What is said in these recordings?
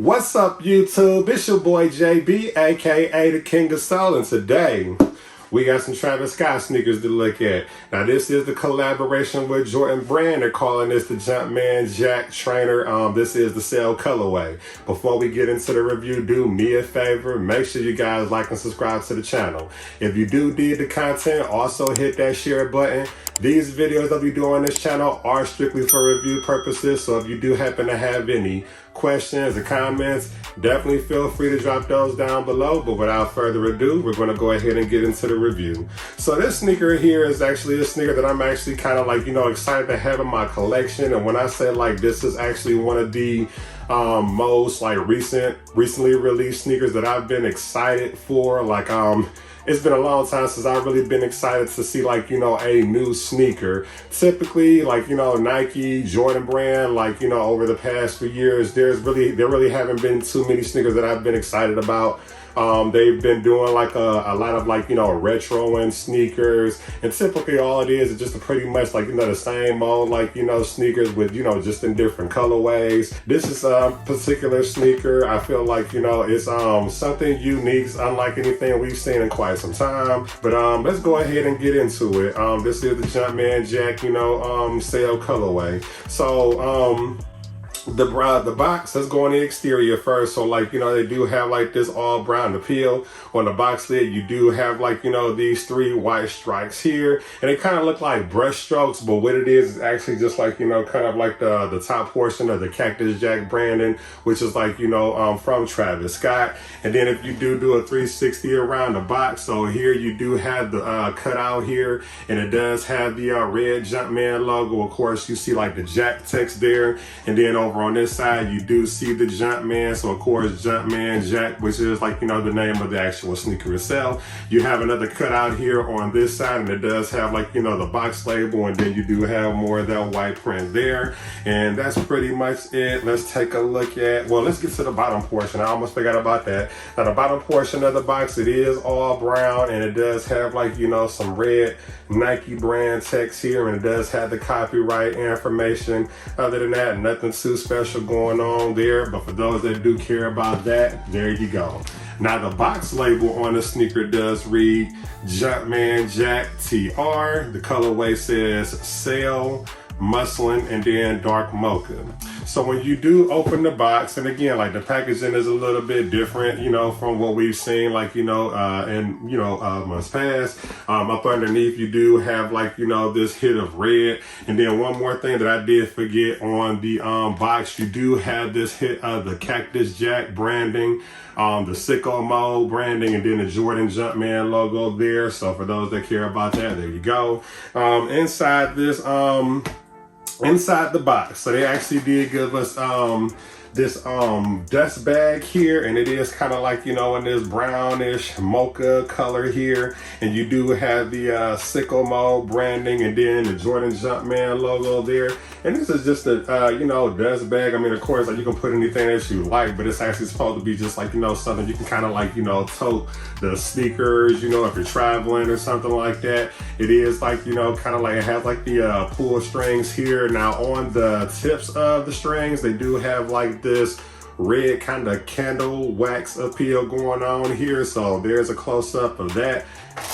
What's up, YouTube? It's your boy JB, aka the King of Soul, and today we got some Travis Scott sneakers to look at. Now, this is the collaboration with Jordan brand. They're calling this the Jumpman Jack Trainer. This is the Cell colorway. Before we get into the review, do me a favor. Make sure you guys like and subscribe to the channel. If you do dig the content, also hit that share button. These videos that we do on this channel are strictly for review purposes, so if you do happen to have any questions or comments, definitely feel free to drop those down below. But without further ado, we're going to go ahead and get into the review. So this sneaker here is actually a sneaker that I'm actually kind of like, excited to have in my collection. And when I say like this is actually one of the most like recently released sneakers that I've been excited for. Like it's been a long time since I've really been excited to see like, a new sneaker. Typically, like, Nike, Jordan brand, like, over the past few years, there really haven't been too many sneakers that I've been excited about. They've been doing like a lot of like, retro and sneakers, and typically all it is just pretty much like, the same old like, sneakers with, just in different colorways. This is a particular sneaker. I feel like, it's something unique, unlike anything we've seen in quite some time. But let's go ahead and get into it. This is the Jumpman Jack, Cell colorway. So the box, let's go on the exterior first. So like, they do have like this all brown appeal on the box lid. You do have like, these three white stripes here, and they kind of look like brush strokes, but what it is actually just like, kind of like the top portion of the Cactus Jack branding, which is like, from Travis Scott. And then if you do a 360 around the box, so here you do have the cutout here, and it does have the red Jumpman logo. Of course, you see like the Jack text there, and then over on this side you do see the Jumpman. So of course, Jumpman Jack, which is like, the name of the actual sneaker itself. You have another cutout here on this side, and it does have like, the box label, and then you do have more of that white print there. And that's pretty much it. Let's take a look at, well, let's get to the bottom portion. I almost forgot about that. Now the bottom portion of the box, it is all brown, and it does have like, some red Nike brand text here, and it does have the copyright information. Other than that, nothing too special going on there, but for those that do care about that, there you go. Now the box label on the sneaker does read Jumpman Jack TR. The colorway says Cell, Muslin, and then Dark Mocha. So when you do open the box, and again, like the packaging is a little bit different, from what we've seen, like, in months past. Up underneath, you do have like, this hit of red. And then one more thing that I did forget on the box, you do have this hit of the Cactus Jack branding, the Sicko Mode branding, and then the Jordan Jumpman logo there. So for those that care about that, there you go. Inside this, inside the box, so they actually did give us this dust bag here, and it is kind of like, in this brownish mocha color here, and you do have the Sicko Mode branding, and then the Jordan Jumpman logo there. And this is just a dust bag. I mean, of course, like, you can put anything that you like, but it's actually supposed to be just like, something you can kind of like, tote the sneakers, if you're traveling or something like that. It is like, kind of like, it has like the pull strings here. Now on the tips of the strings, they do have like this red kind of candle wax appeal going on here. So there's a close-up of that.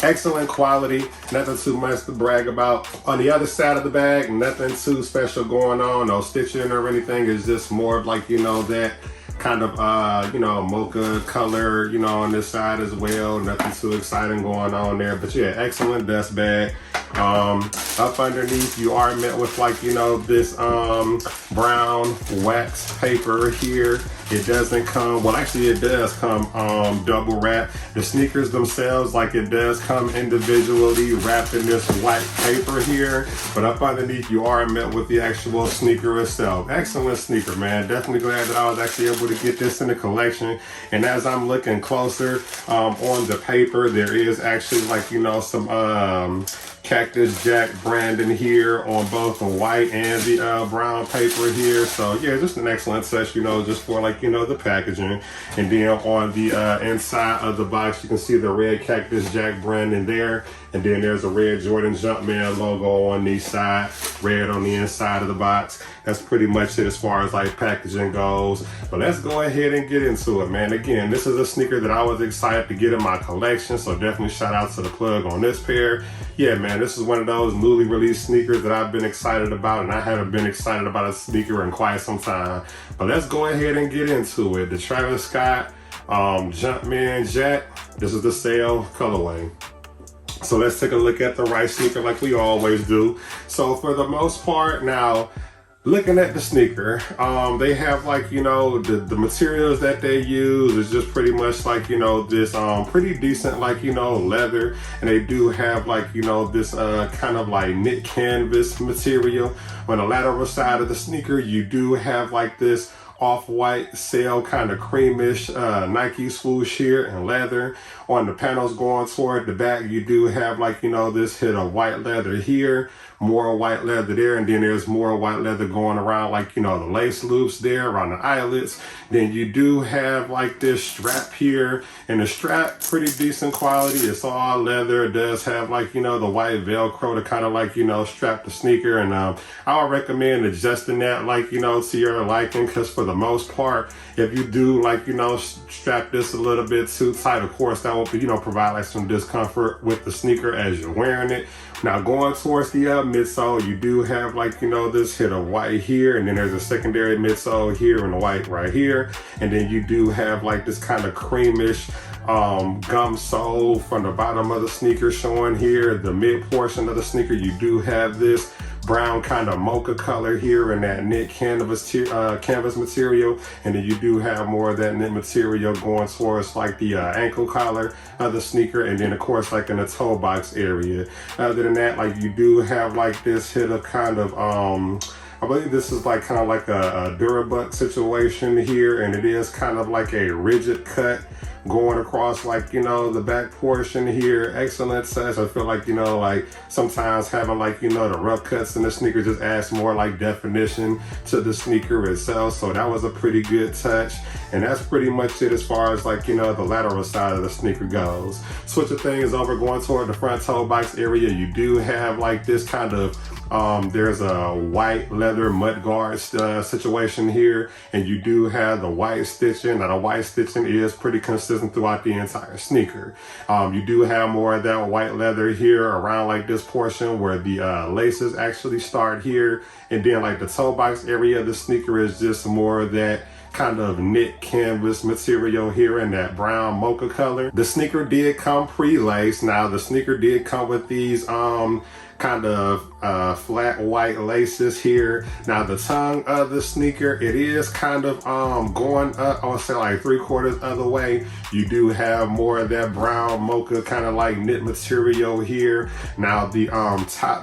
Excellent quality, nothing too much to brag about. On the other side of the bag, nothing too special going on, no stitching or anything. It's just more of like, that kind of mocha color, on this side as well. Nothing too exciting going on there, but yeah, excellent dust bag. Up underneath, you are met with like, this brown wax paper here. It doesn't come, well, actually it does come double wrap. The sneakers themselves, like, it does come individually wrapped in this white paper here, but up underneath you are met with the actual sneaker itself. Excellent sneaker, man. Definitely glad that I was actually able to get this in the collection. And as I'm looking closer on the paper, there is actually like, some Cactus Jack branding here on both the white and the brown paper here. So yeah, just an excellent touch, just for like, the packaging. And then on the inside of the box, you can see the red Cactus Jack branding there. And then there's a red Jordan Jumpman logo on the side, red on the inside of the box. That's pretty much it as far as like packaging goes. But let's go ahead and get into it, man. Again, this is a sneaker that I was excited to get in my collection, so definitely shout out to the plug on this pair. Yeah, man, this is one of those newly released sneakers that I've been excited about, and I haven't been excited about a sneaker in quite some time. But let's go ahead and get into it. The Travis Scott Jumpman Jet. This is the Sail colorway. So let's take a look at the right sneaker like we always do. So for the most part now, looking at the sneaker, they have like, you know, the materials that they use is just pretty much like, you know, this pretty decent like, you know, leather. And they do have like, you know, this kind of like knit canvas material. On the lateral side of the sneaker, you do have like this off-white sail kind of creamish Nike swoosh here and leather. On the panels going toward the back, you do have like, you know, this hit of white leather here, more white leather there, and then there's more white leather going around like, you know, the lace loops there around the eyelets. Then you do have like this strap here, and the strap pretty decent quality. It's all leather. It does have like, you know, the white Velcro to kind of like, you know, strap the sneaker. And I would recommend adjusting that like, you know, to your liking, because for the most part, if you do like, you know, strap this a little bit too tight, of course that will, you know, provide like some discomfort with the sneaker as you're wearing it. Now going towards the midsole, you do have like, you know, this hit of white here, and then there's a secondary midsole here and white right here. And then you do have like this kind of creamish gum sole from the bottom of the sneaker showing here. The mid portion of the sneaker, you do have this brown kind of mocha color here in that knit canvas material, and then you do have more of that knit material going towards like the ankle collar of the sneaker, and then of course like in the toe box area. Other than that, like you do have like this hit of kind of I believe this is like kind of like a Durabuck situation here, and it is kind of like a rigid cut going across like, you know, the back portion here. Excellent touch. I feel like, you know, like sometimes having like, you know, the rough cuts in the sneaker just adds more like definition to the sneaker itself. So that was a pretty good touch. And that's pretty much it as far as like, you know, the lateral side of the sneaker goes. Switching things over, going toward the front toe box area, you do have like this kind of there's a white leather mud guard situation here, and you do have the white stitching. Now the white stitching is pretty consistent throughout the entire sneaker. You do have more of that white leather here around like this portion where the laces actually start here, and then like the toe box area of the sneaker is just more of that kind of knit canvas material here in that brown mocha color. The sneaker did come pre-laced. Now the sneaker did come with these kind of flat white laces here. Now the tongue of the sneaker, it is kind of going up, I'll say like 3/4 of the way. You do have more of that brown mocha kind of like knit material here. Now the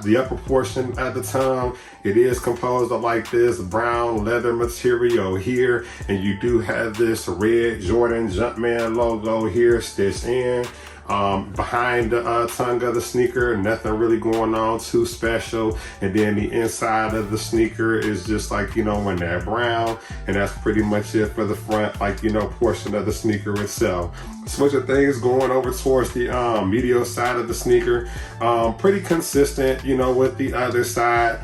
the upper portion of the tongue, it is composed of like this brown leather material here, and you do have this red Jordan Jumpman logo here stitched in. Behind the tongue of the sneaker, nothing really going on too special. And then the inside of the sneaker is just like, you know, in that brown, and that's pretty much it for the front, like, you know, portion of the sneaker itself. Switching things, going over towards the medial side of the sneaker, pretty consistent, you know, with the other side.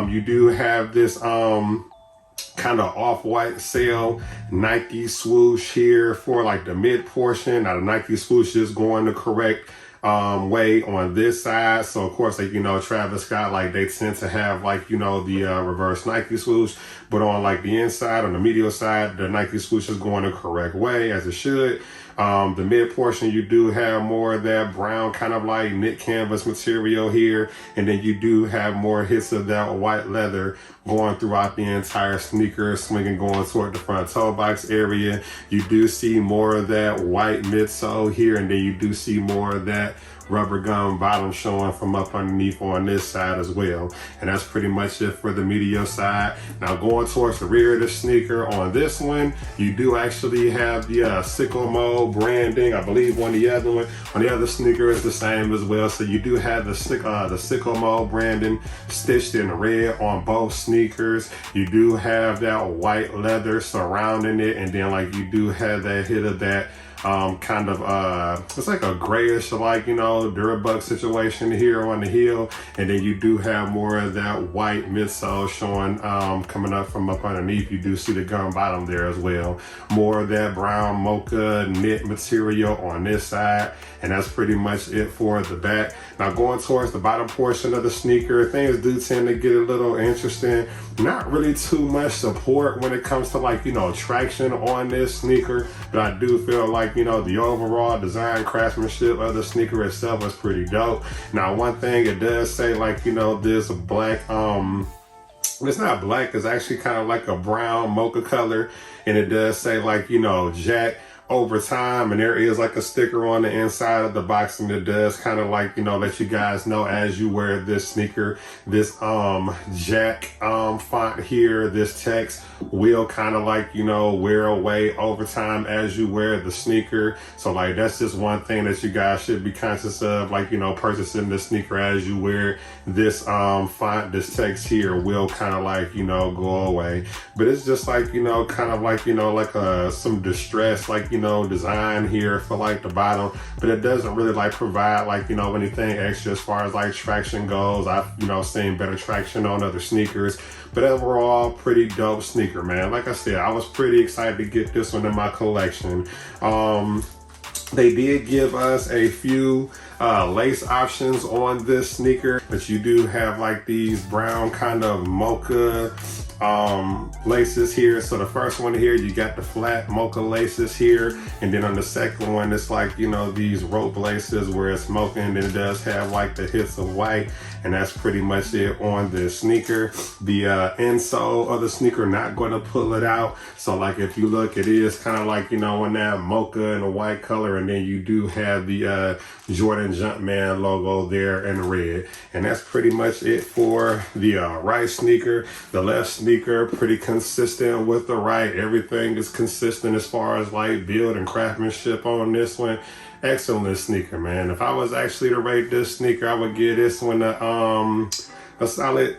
You do have this kind of off-white sail Nike swoosh here for like the mid portion. Now the Nike swoosh is going the correct way on this side. So of course, like, you know, Travis Scott, like they tend to have like, you know, the reverse Nike swoosh, but on like the inside, on the medial side, the Nike swoosh is going the correct way as it should. The mid portion, you do have more of that brown kind of like knit canvas material here, and then you do have more hits of that white leather going throughout the entire sneaker, swinging going toward the front toe box area. You do see more of that white midsole here, and then you do see more of that rubber gum bottom showing from up underneath on this side as well. And that's pretty much it for the medial side. Now going towards the rear of the sneaker, on this one, you do actually have the sickle mode branding. I believe on the other sneaker is the same as well. So you do have the sickle mode branding stitched in red on both sneakers. You do have that white leather surrounding it, and then like you do have that hit of that kind of, it's like a grayish, like, you know, Durabug situation here on the heel. And then you do have more of that white midsole showing, coming up from up underneath. You do see the gum bottom there as well. More of that brown mocha knit material on this side. And that's pretty much it for the back. Now going towards the bottom portion of the sneaker, things do tend to get a little interesting. Not really too much support when it comes to, like, you know, traction on this sneaker, but I do feel like, you know, the overall design craftsmanship of the sneaker itself is pretty dope. Now one thing it does say, like, you know, this black, it's not black, it's actually kind of like a brown mocha color, and it does say, like, you know, Jack over time, and there is like a sticker on the inside of the box, and it does kind of, like, you know, let you guys know as you wear this sneaker, this Jack font here, this text will kind of, like, you know, wear away over time as you wear the sneaker. So, like, that's just one thing that you guys should be conscious of, like, you know, purchasing the sneaker as you wear this font, this text here will kind of, like, you know, go away. But it's just like, you know, kind of like, you know, like some distress, like, you know, design here for, like, the bottom, but it doesn't really, like, provide, like, you know, anything extra as far as, like, traction goes. I've, you know, seen better traction on other sneakers, but overall pretty dope sneaker, man. Like I said, I was pretty excited to get this one in my collection. They did give us a few lace options on this sneaker, but you do have, like, these brown kind of mocha laces here. So the first one here, you got the flat mocha laces here, and then on the second one, it's like, you know, these rope laces where it's mocha, and then it does have, like, the hits of white, and that's pretty much it on this sneaker. The insole of the sneaker, not going to pull it out. So, like, if you look, it is kind of like, you know, in that mocha and the white color, and then you do have the Jordan Jumpman logo there in red. And that's pretty much it for the right sneaker. The left sneaker, pretty consistent with the right. Everything is consistent as far as, like, build and craftsmanship on this one. Excellent sneaker, man. If I was actually to rate this sneaker, I would give this one a solid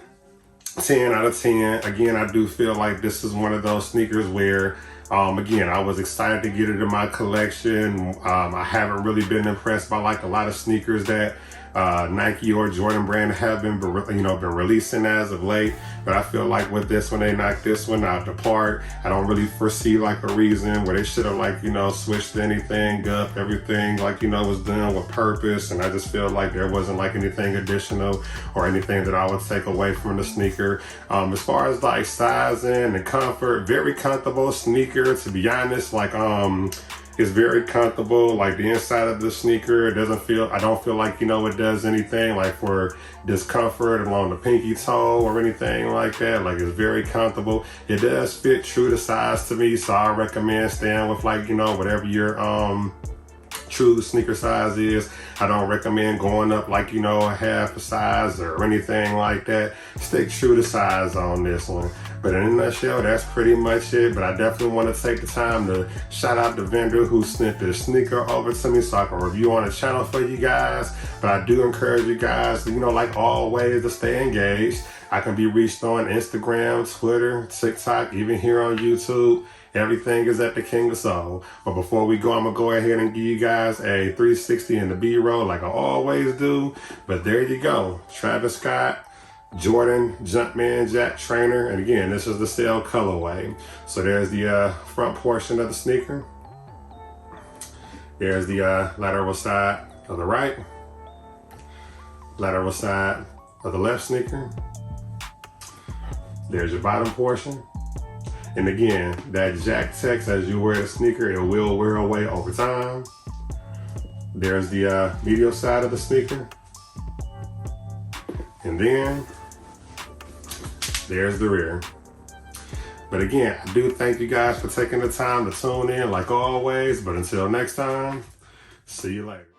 10 out of 10. Again, I do feel like this is one of those sneakers where, again, I was excited to get it in my collection. I haven't really been impressed by, like, a lot of sneakers that Nike or Jordan brand have been releasing as of late, but I feel like with this one, they knocked this one out the park. I don't really foresee, like, a reason where they should have, like, you know, switched anything up. Everything, like, you know, was done with purpose, and I just feel like there wasn't, like, anything additional or anything that I would take away from the sneaker. As far as, like, sizing and comfort, very comfortable sneaker, to be honest. Like, it's very comfortable. Like, the inside of the sneaker, it doesn't feel, I don't feel like, you know, it does anything like for discomfort along the pinky toe or anything like that. Like, it's very comfortable. It does fit true to size to me, so I recommend staying with, like, you know, whatever your true sneaker size is. I don't recommend going up, like, you know, a half a size or anything like that. Stick true to size on this one. But in a nutshell, that's pretty much it. But I definitely want to take the time to shout out the vendor who sent this sneaker over to me so I can review on the channel for you guys. But I do encourage you guys, you know, like always, to stay engaged. I can be reached on Instagram, Twitter, TikTok, even here on YouTube. Everything is at the King of Soul. But before we go, I'm going to go ahead and give you guys a 360 in the B-roll like I always do. But there you go. Travis Scott, Jordan Jumpman Jack Trainer. And again, this is the Cell colorway. So there's the front portion of the sneaker. There's the lateral side of the right. Lateral side of the left sneaker. There's your bottom portion. And again, that Jack text as you wear the sneaker, it will wear away over time. There's the medial side of the sneaker. And then there's the rear. But again, I do thank you guys for taking the time to tune in like always. But until next time, see you later.